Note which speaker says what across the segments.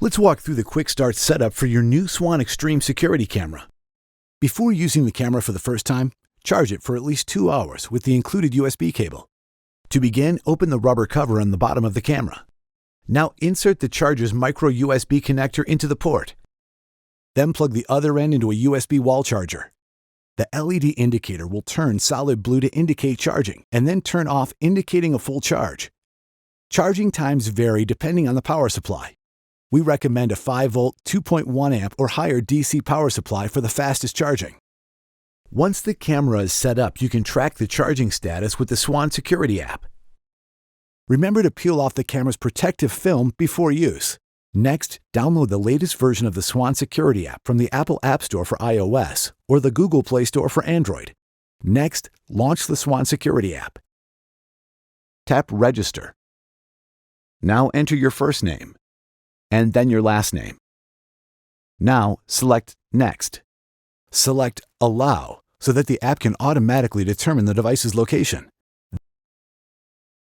Speaker 1: Let's walk through the quick start setup for your new Swann Xtreem security camera. Before using the camera for the first time, charge it for at least 2 hours with the included USB cable. To begin, open the rubber cover on the bottom of the camera. Now insert the charger's micro USB connector into the port. Then plug the other end into a USB wall charger. The LED indicator will turn solid blue to indicate charging and then turn off indicating a full charge. Charging times vary depending on the power supply. We recommend a 5-volt, 2.1 amp or higher DC power supply for the fastest charging. Once the camera is set up, you can track the charging status with the Swann Security app. Remember to peel off the camera's protective film before use. Next, download the latest version of the Swann Security app from the Apple App Store for iOS or the Google Play Store for Android. Next, launch the Swann Security app. Tap Register. Now enter your first name, and then your last name. Now select Next. Select Allow so that the app can automatically determine the device's location.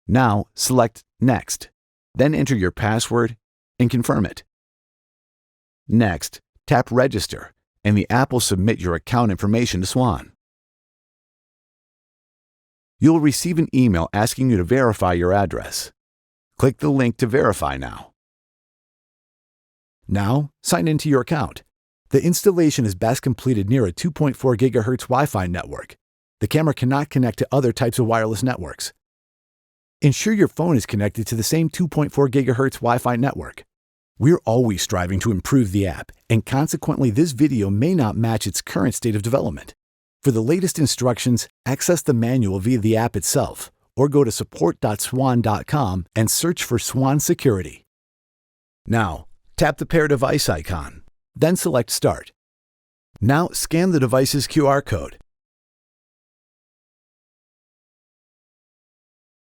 Speaker 1: Now select Next. Then enter your password and confirm it. Next, tap Register, and the app will submit your account information to Swann. You'll receive an email asking you to verify your address. Click the link to verify now. Now, sign into your account. The installation is best completed near a 2.4 GHz Wi-Fi network. The camera cannot connect to other types of wireless networks. Ensure your phone is connected to the same 2.4 GHz Wi-Fi network. We're always striving to improve the app, and consequently this video may not match its current state of development. For the latest instructions, access the manual via the app itself, or go to support.swann.com and search for Swann Security. Now, tap the Pair Device icon, then select Start. Now scan the device's QR code.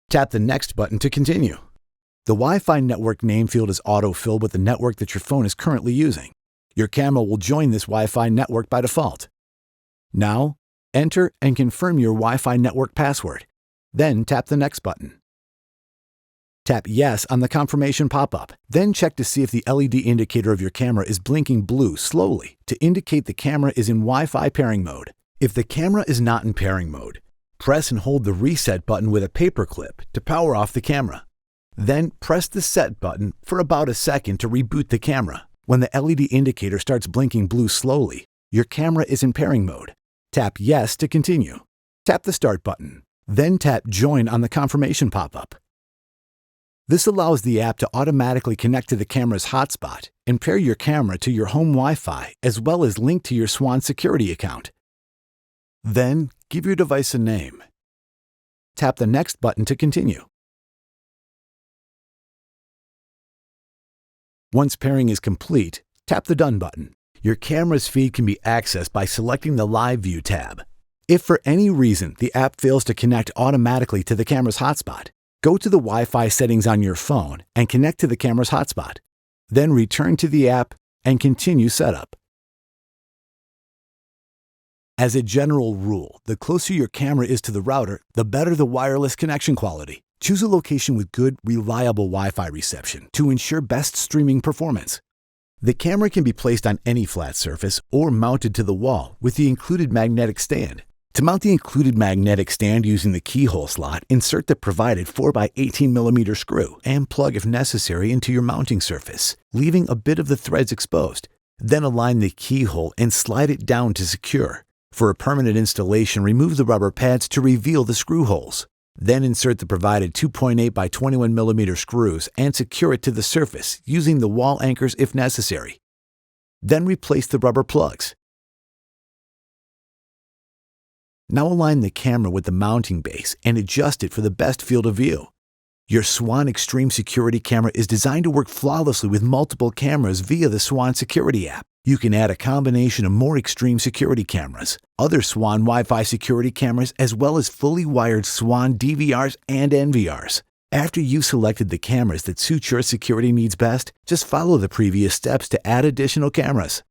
Speaker 1: Tap the Next button to continue. The Wi-Fi network name field is auto-filled with the network that your phone is currently using. Your camera will join this Wi-Fi network by default. Now, enter and confirm your Wi-Fi network password. Then tap the Next button. Tap Yes on the confirmation pop-up. Then check to see if the LED indicator of your camera is blinking blue slowly to indicate the camera is in Wi-Fi pairing mode. If the camera is not in pairing mode, press and hold the Reset button with a paperclip to power off the camera. Then press the Set button for about a second to reboot the camera. When the LED indicator starts blinking blue slowly, your camera is in pairing mode. Tap Yes to continue. Tap the Start button. Then tap Join on the confirmation pop-up. This allows the app to automatically connect to the camera's hotspot and pair your camera to your home Wi-Fi as well as link to your Swann Security account. Then, give your device a name. Tap the Next button to continue. Once pairing is complete, tap the Done button. Your camera's feed can be accessed by selecting the Live View tab. If for any reason the app fails to connect automatically to the camera's hotspot, go to the Wi-Fi settings on your phone and connect to the camera's hotspot. Then return to the app and continue setup. As a general rule, the closer your camera is to the router, the better the wireless connection quality. Choose a location with good, reliable Wi-Fi reception to ensure best streaming performance. The camera can be placed on any flat surface or mounted to the wall with the included magnetic stand. To mount the included magnetic stand using the keyhole slot, insert the provided 4x18mm screw and plug if necessary into your mounting surface, leaving a bit of the threads exposed. Then align the keyhole and slide it down to secure. For a permanent installation, remove the rubber pads to reveal the screw holes. Then insert the provided 2.8x21mm screws and secure it to the surface using the wall anchors if necessary. Then replace the rubber plugs. Now align the camera with the mounting base and adjust it for the best field of view. Your Swann Xtreem security camera is designed to work flawlessly with multiple cameras via the Swann Security app. You can add a combination of more extreme security cameras, other Swann Wi-Fi security cameras, as well as fully wired Swann DVRs and NVRs. After you've selected the cameras that suit your security needs best, just follow the previous steps to add additional cameras.